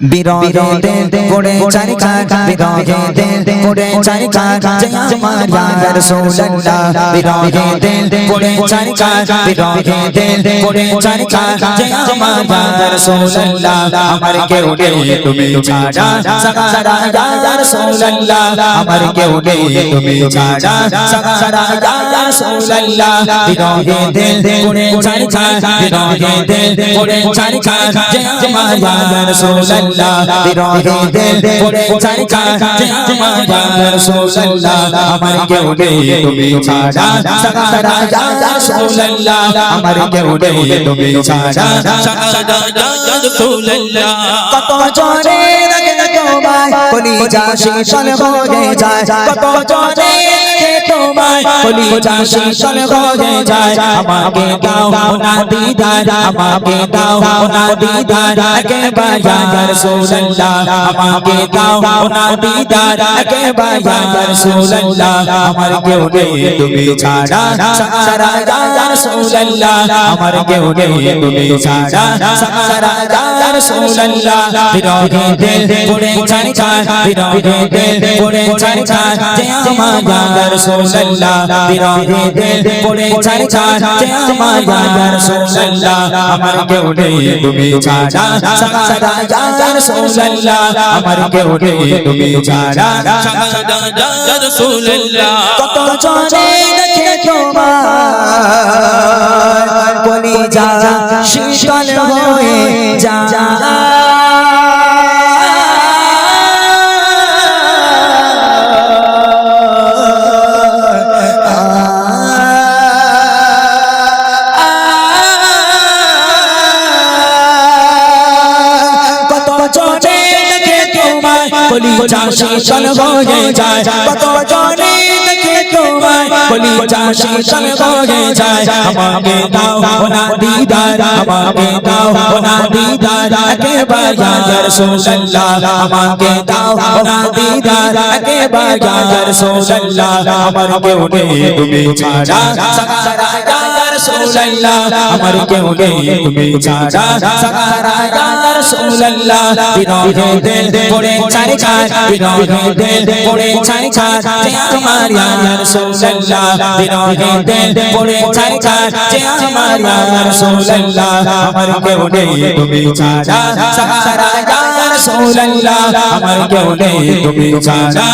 বিরহেতে পড়ে চারিকা বিরহেতে পড়ে চারিকা জয় আমার ইয়া রাসূলুল্লাহ বিরহেতে পড়ে চারিকা বিরহেতে পড়ে চারিকা জয় আমার ইয়া রাসূলুল্লাহ আমার কেউ নেই তুমি ছাড়া সারা ইয়া রাসূলুল্লাহ আমার কেউ নেই তুমি ছাড়া সারা ইয়া রাসূলুল্লাহ বিরহেতে পড়ে চারিকা বিরহেতে পড়ে চারিকা জয় আমার ইয়া রাসূলুল্লাহ বিরহেতে পড়ে চারিকা জয় আমার ইয়া রাসূলুল্লাহ আমার কেউ নেই তুমি ছাড়া সারা ইয়া রাসূলুল্লাহ আমার কেউ নেই তুমি ছাড়া সারা ইয়া রাসূলুল্লাহ কত জোরে লাগে তোমায় কলিজা শীতল হয়ে যায় কত জোরে লাগে তোমায় কলিজা শীতল হয়ে যায় আমাকে দাও না দিদার আমাকে দাও না দিদার একবার ইয়া রাসূলুল্লাহ আমাকে দাও না দিদার একবার ইয়া রাসূলুল্লাহ আমার কেউ নেই তুমি ছাড়া সারা ইয়া রাসূলুল্লাহ আমার কেউ নেই তুমি ছাড়া সারা ইয়া রাসূলুল্লাহ বিরহেতে পড়ে চারিকা বিরহেতে পড়ে চারিকা জয় আমার ইয়া রাসূলুল্লাহ বিরহেতে পড়ে চারিকা জয় আমার ইয়া রাসূলুল্লাহ আমার কেউ নেই তুমি ছাড়া সারা ইয়া রাসূলুল্লাহ আমার কেউ নেই তুমি ছাড়া সারা ইয়া রাসূলুল্লাহ কত জোরে দেখে তোমার কলিজা শীতল হয়ে যায় কলিজা শীতল হয়ে যায় কত জোরে দেখে তোমায় কলিজা শীতল হয়ে যায় আমাকে দাও না দিদার আমাকে দাও না দিদার একবার ইয়া রাসূলুল্লাহ আমাকে দাও না দিদার একবার ইয়া রাসূলুল্লাহ আমার কেউ নেই তুমি ছাড়া সারা ইয়া রাসূলুল্লাহ আমার কেউ নেই তুমি ছাড়া সারা ইয়া রাসূলুল্লাহ বিরহেতে পড়ে চারিকা বিরহেতে পড়ে চারিকা জয় আমার ইয়া রাসূলুল্লাহ বিরহেতে পড়ে চারিকা জয় আমার ইয়া রাসূলুল্লাহ আমার কেউ নেই তুমি ছাড়া সারা ইয়া রাসূলুল্লাহ আমার কেউ নেই তুমি ছাড়া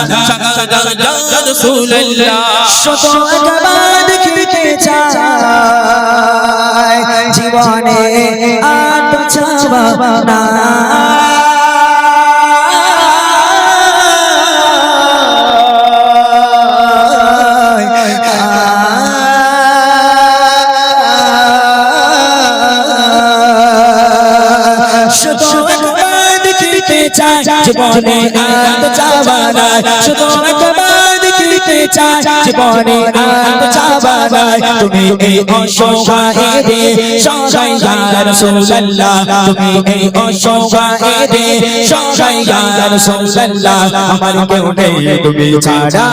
সারা ইয়া রাসূলুল্লাহ শত একবার দেখিতে চাই জীবনে আর তো চাওয়া না জীবনে আর চাওয়া নাই শুধু একবার দেখিতে চাই জীবনে আর চাওয়া নাই তুমি এই অসহায়রে সহায় ইয়া রাসূলুল্লাহ তুমি এই অসহায়রে সহায় ইয়া রাসূলুল্লাহ আমার কেউ নেই তুমি ছাড়া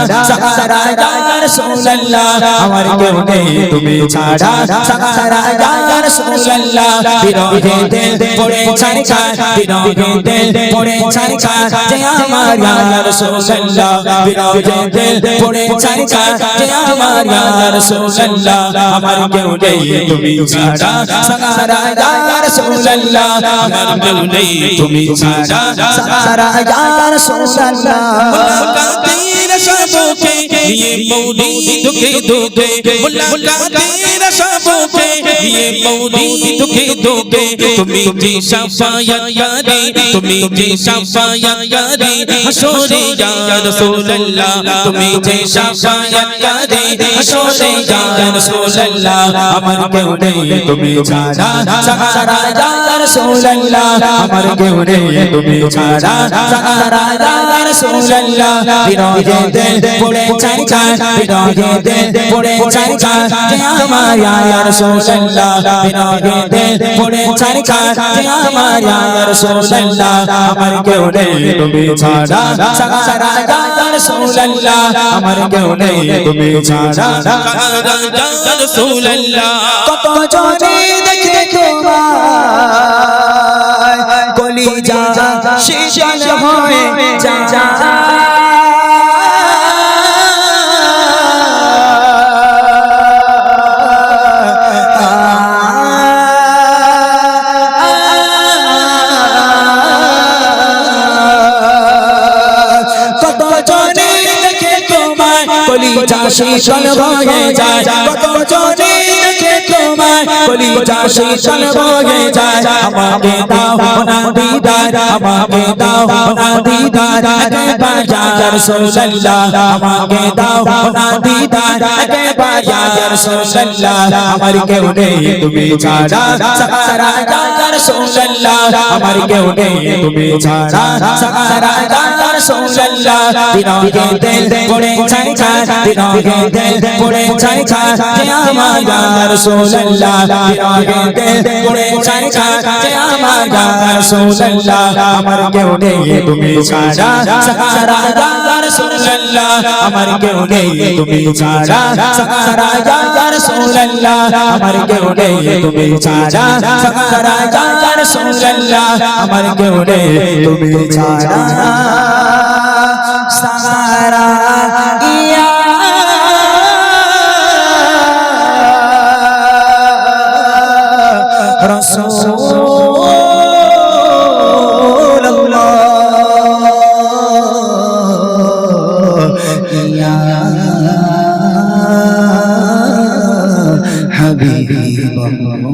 সারা ইয়া রাসূলুল্লাহ আমার কেউ নেই তুমি ছাড়া সারা ইয়া রাসূলুল্লাহ বিরহেতে পড়ে চারিকা বিরহেতে পড়ে চারিকা জয় আমার ইয়া রাসূলুল্লাহ বিরহেতে পড়ে চারিকা জয় আমার ইয়া রাসূলুল্লাহ আমার কেউ নেই তুমি ছাড়া সারা ইয়া রাসূলুল্লাহ আমার কেউ নেই তুমি ছাড়া সারা ইয়া রাসূলুল্লাহ মুলাকাতের সবকে ये मौलीद के दोगे मुलाकातेर सबके ये मौलीद के दोगे तुम्हें जी शफायत करे तुम्हें जी शफायत करे हशोरे या रसूलुल्लाह तुम्हें जी शफायत करे हशोरे या रसूलुल्लाह अमर केउ नहीं तुम्हें छाड़ा सारा या रसूलुल्लाह अमर केउ नहीं तुम्हें छाड़ा सारा या रसूलुल्लाह विरोधे पड़े चारिका विरोधे पड़े चारिका जय আমার ইয়া রাসূলুল্লাহ বিরহেতে পড়ে চারিকা জয় আমার ইয়া রাসূলুল্লাহ আমার কেউ নেই তুমি ছাড়া সারা ইয়া রাসূলুল্লাহ আমার কেউ নেই তুমি ছাড়া সারা ইয়া রাসূলুল্লাহ কত জোরে দেখে তোমায় কলিজা শীতল হয়ে যায় কলিজা শীতল হয়ে যায় কত জনে দেখে তোমায় কলিজা শীতল হয়ে যায় আমাকে দাও না দিদার আমাকে দাও না দিদার একবার ইয়া রাসূলুল্লাহ আমাকে দাও না দিদার একবার ইয়া রাসূলুল্লাহ আমার কেউ নেই তুমি ছাড়া সাহারা ইয়া রাসূলুল্লাহ আমার কেউ নেই তুমি ছাড়া সাহারা ইয়া রাসূলুল্লাহ দিনকে দিল পড়ে যায় দিনকে দিল পড়ে যায় যে আমার ইয়া রাসূলুল্লাহ দিনকে দিল পড়ে যায় যে আমার ইয়া রাসূলুল্লাহ আমার কেউ নেই তুমি ছাড়া সাহারা ইয়া রাসূলুল্লাহ আমার কেউ নেই তুমি ছাড়া সাহারা ইয়া রাসূলুল্লাহ আমার কেউ নেই তুমি ছাড়া সাহারা ইয়া রাসূলুল্লাহ আমার কেউ নেই তুমি ছাড়া সাহারা ইয়া হাবিবাল্লাহ